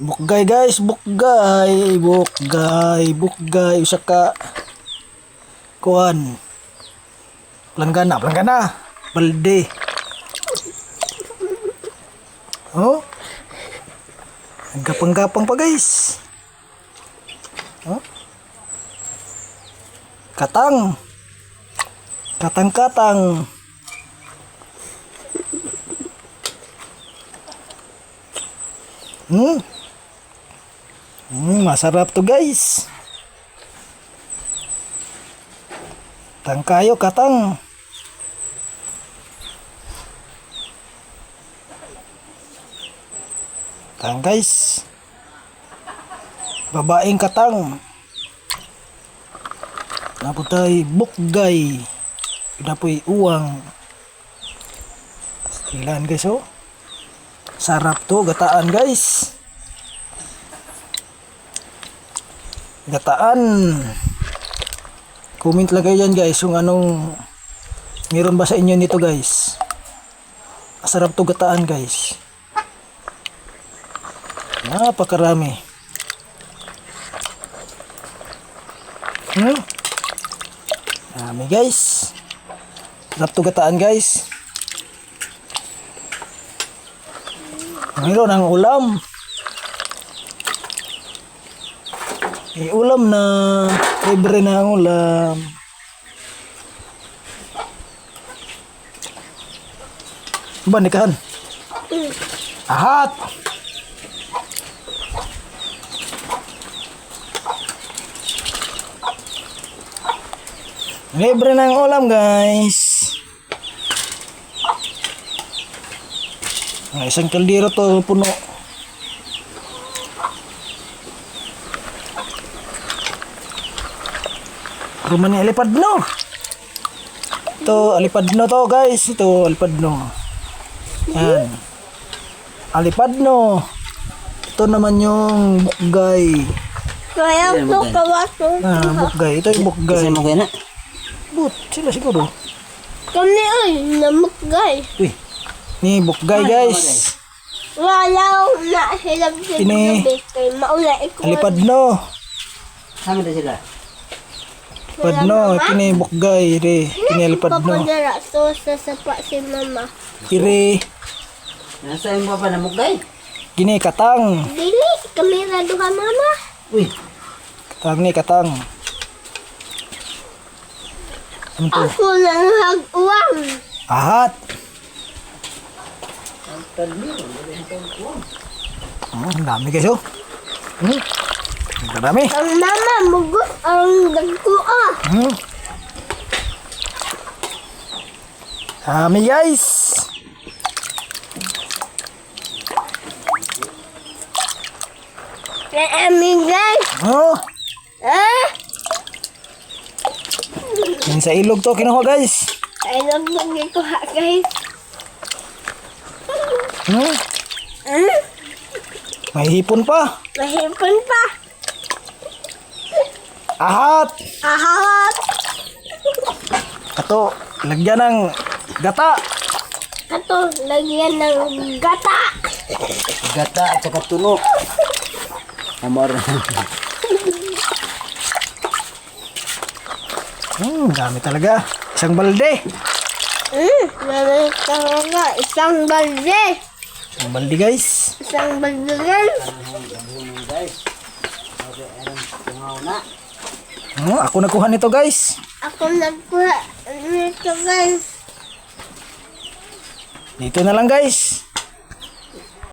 Bukgay guys, bukgay usa ka kuan. Planggana, balde. Oh. Gapang-gapang pa guys. Oh. Katang. Katang-katang. Masarap to guys. Tangkayo katang. Tang guys. Babaeng katang. Naputay bukgay. Napoy uwang. Ilan guys oh. Sarap to gataan guys. Gataan. Comment lang kayo dyan guys kung anong meron ba sa inyo nito guys. Sarap to gataan guys. Napakarami. Dami guys. Sarap to gataan guys. Mayroon ang ulam. Ulam na libre na ang ulam. Bandikan. Ahat. Libre na ang ulam guys. Isang kaldero to puno. Rumah ni Alipadno. Ito Alipadno to guys. Ito Alipadno. Yan. Alipadno. Ito naman yung bukgay. Kaya ito kawaso. Bukgay. Ito yung bukgay. Kasi mo kaya na? But sila siguro. Kami ay namukgay. Uy. Ni bukgay guys. Wala na sila Ini kay maulay ko. Alipadno. Sama na sila. Alipadno. Kini bukgay. Kini Alipadno. Papadara to sa sapa si mama. Kiri. Nasa yung papa na mugay? Kini katang. Dili, kamera duha mama. Uy. Katang ni katang. Ano to? Ako nang hag-uwang. Ahat. Ang dami guys oh. Ang dami. Ang mama mugot ang dagkuha. Dami guys. Kaya amin guys. Oh. Yan sa ilog to kinuha guys. Ay nagbagi ko ha guys. May hipon pa. Mahipon pa. Ahat. Ahat. Ito, lagyan ng gata. Ato, lagyan ng gata. Gata at saka tuno. Amor. Dami talaga. Isang balde. Meron talaga isang balde. Isang balde guys. Isang balde guys. Ako nakuha nito guys. Ako nagkuha nito guys. Dito na lang guys.